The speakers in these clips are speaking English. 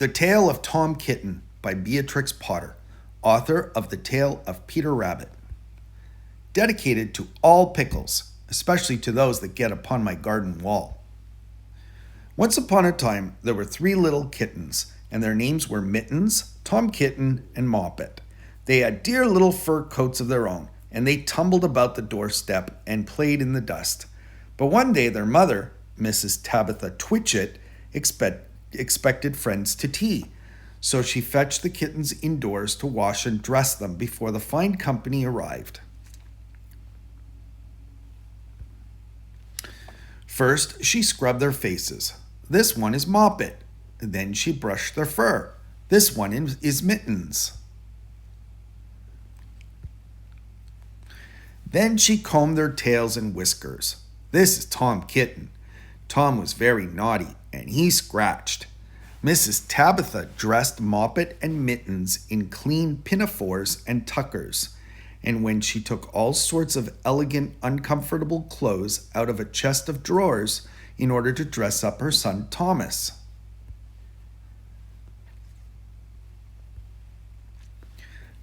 The Tale of Tom Kitten by Beatrix Potter, author of The Tale of Peter Rabbit. Dedicated to all pickles, especially to those that get upon my garden wall. Once upon a time, there were 3 little kittens, and their names were Mittens, Tom Kitten, and Moppet. They had dear little fur coats of their own, and they tumbled about the doorstep and played in the dust. But one day their mother, Mrs. Tabitha Twitchit, expected friends to tea, so she fetched the kittens indoors to wash and dress them before the fine company arrived. First, she scrubbed their faces. This one is Moppet. Then she brushed their fur. This one is Mittens. Then she combed their tails and whiskers. This is Tom Kitten. Tom was very naughty, and he scratched. Mrs. Tabitha dressed Moppet and Mittens in clean pinafores and tuckers, and when she took all sorts of elegant, uncomfortable clothes out of a chest of drawers in order to dress up her son Thomas.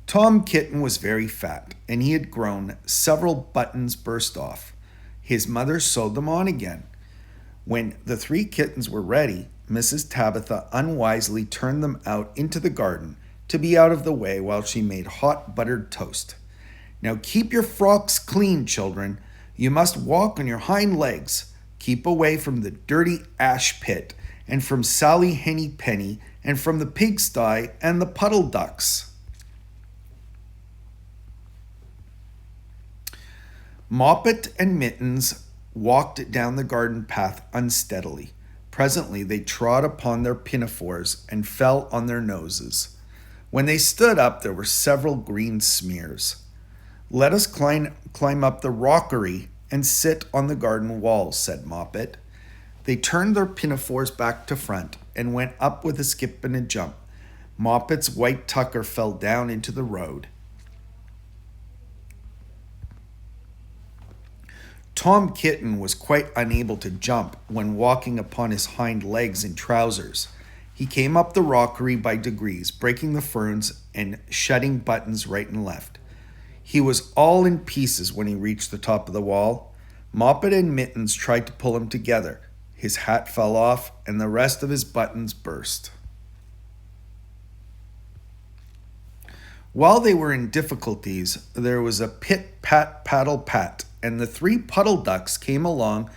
Tom Kitten was very fat, and he had grown. Several buttons burst off. His mother sewed them on again. When the 3 kittens were ready, Mrs. Tabitha unwisely turned them out into the garden to be out of the way while she made hot buttered toast. Now keep your frocks clean, children. You must walk on your hind legs. Keep away from the dirty ash pit, and from Sally Henny Penny, and from the pigsty and the puddle ducks. Moppet and Mittens walked down the garden path unsteadily. Presently they trod upon their pinafores and fell on their noses. When they stood up, there were several green smears. "Let us climb up the rockery and sit on the garden wall," said Moppet. They turned their pinafores back to front and went up with a skip and a jump. Moppet's white tucker fell down into the road. Tom Kitten was quite unable to jump when walking upon his hind legs in trousers. He came up the rockery by degrees, breaking the ferns and shutting buttons right and left. He was all in pieces when he reached the top of the wall. Moppet and Mittens tried to pull him together. His hat fell off, and the rest of his buttons burst. While they were in difficulties, there was a pit-pat-paddle-pat, and the 3 puddle ducks came along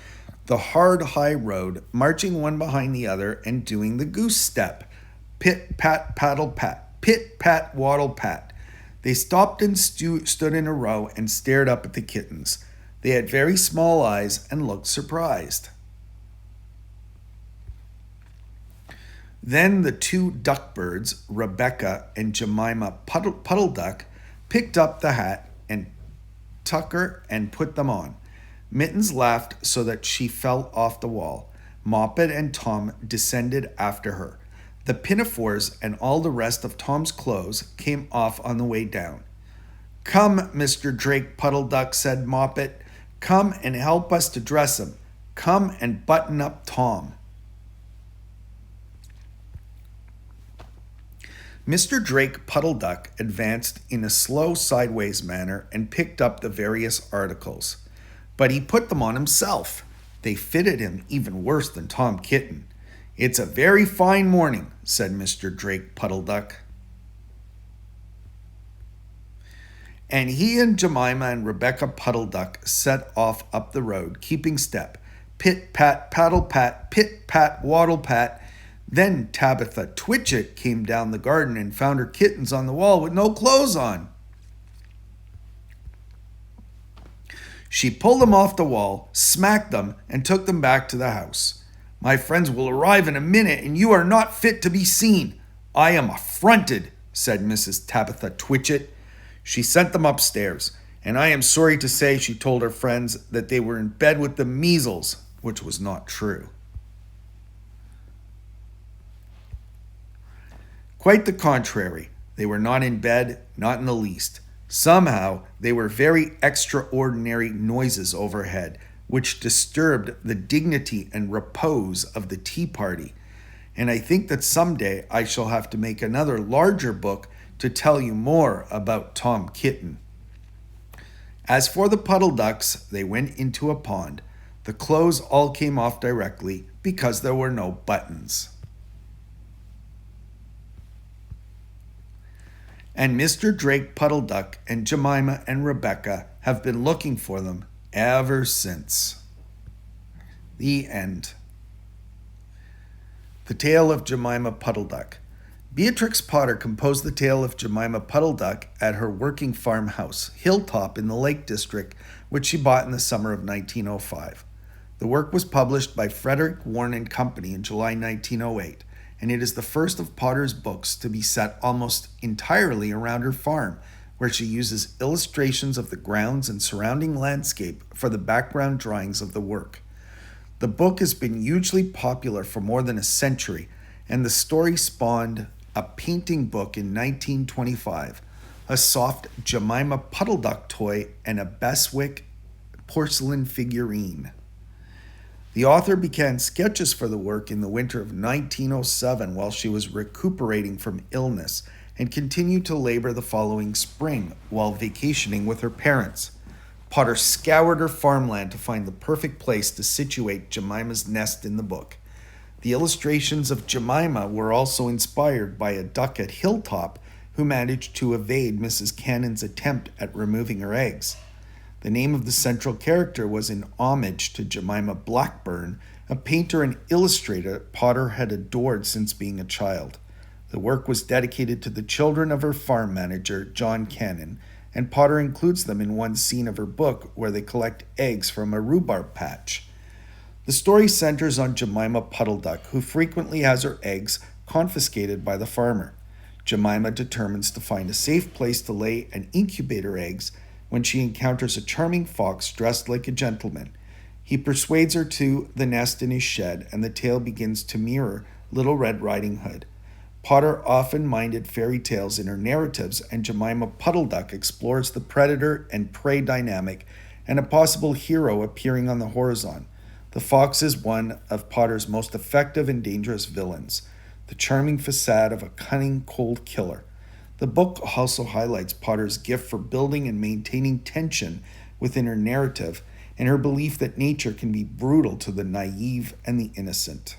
the hard high road, marching one behind the other and doing the goose step. Pit-pat-paddle-pat, pit-pat-waddle-pat. They stopped and stood in a row and stared up at the kittens. They had very small eyes and looked surprised. Then the 2 duck birds, Rebecca and Jemima Puddle Duck, picked up the hat and tucker and put them on. Mittens laughed so that she fell off the wall. Moppet and Tom descended after her. The pinafores and all the rest of Tom's clothes came off on the way down. "Come, Mr. Drake Puddle Duck," said Moppet. "Come and help us to dress him. Come and button up Tom." Mr. Drake Puddle Duck advanced in a slow sideways manner and picked up the various articles. But he put them on himself. They fitted him even worse than Tom Kitten. "It's a very fine morning," said Mr. Drake Puddle Duck. And he and Jemima and Rebecca Puddle Duck set off up the road, keeping step. Pit-pat-paddle-pat, pit-pat-waddle-pat. Then Tabitha Twitchit came down the garden and found her kittens on the wall with no clothes on. She pulled them off the wall, smacked them, and took them back to the house. "My friends will arrive in a minute, and you are not fit to be seen. I am affronted," said Mrs. Tabitha Twitchit. She sent them upstairs, and I am sorry to say she told her friends that they were in bed with the measles, which was not true. Quite the contrary. They were not in bed, not in the least. Somehow, they were very extraordinary noises overhead, which disturbed the dignity and repose of the tea party, and I think that someday I shall have to make another larger book to tell you more about Tom Kitten. As for the puddle ducks, they went into a pond. The clothes all came off directly because there were no buttons. And Mr. Drake Puddle Duck and Jemima and Rebecca have been looking for them ever since. The end. The Tale of Jemima Puddle Duck. Beatrix Potter composed the tale of Jemima Puddle Duck at her working farmhouse, Hilltop, in the Lake District, which she bought in the summer of 1905. The work was published by Frederick Warne and Company in July 1908, and it is the first of Potter's books to be set almost entirely around her farm, where she uses illustrations of the grounds and surrounding landscape for the background drawings of the work. The book has been hugely popular for more than a century, and the story spawned a painting book in 1925, a soft Jemima Puddle Duck toy, and a Beswick porcelain figurine. The author began sketches for the work in the winter of 1907 while she was recuperating from illness, and continued to labor the following spring while vacationing with her parents. Potter scoured her farmland to find the perfect place to situate Jemima's nest in the book. The illustrations of Jemima were also inspired by a duck at Hilltop who managed to evade Mrs. Cannon's attempt at removing her eggs. The name of the central character was in homage to Jemima Blackburn, a painter and illustrator Potter had adored since being a child. The work was dedicated to the children of her farm manager, John Cannon, and Potter includes them in one scene of her book where they collect eggs from a rhubarb patch. The story centers on Jemima Puddle Duck, who frequently has her eggs confiscated by the farmer. Jemima determines to find a safe place to lay and incubate her eggs when she encounters a charming fox dressed like a gentleman. He persuades her to the nest in his shed, and the tale begins to mirror Little Red Riding Hood. Potter often minded fairy tales in her narratives, and Jemima Puddle Duck explores the predator and prey dynamic and a possible hero appearing on the horizon. The fox is one of Potter's most effective and dangerous villains, the charming facade of a cunning, cold killer. The book also highlights Potter's gift for building and maintaining tension within her narrative and her belief that nature can be brutal to the naive and the innocent.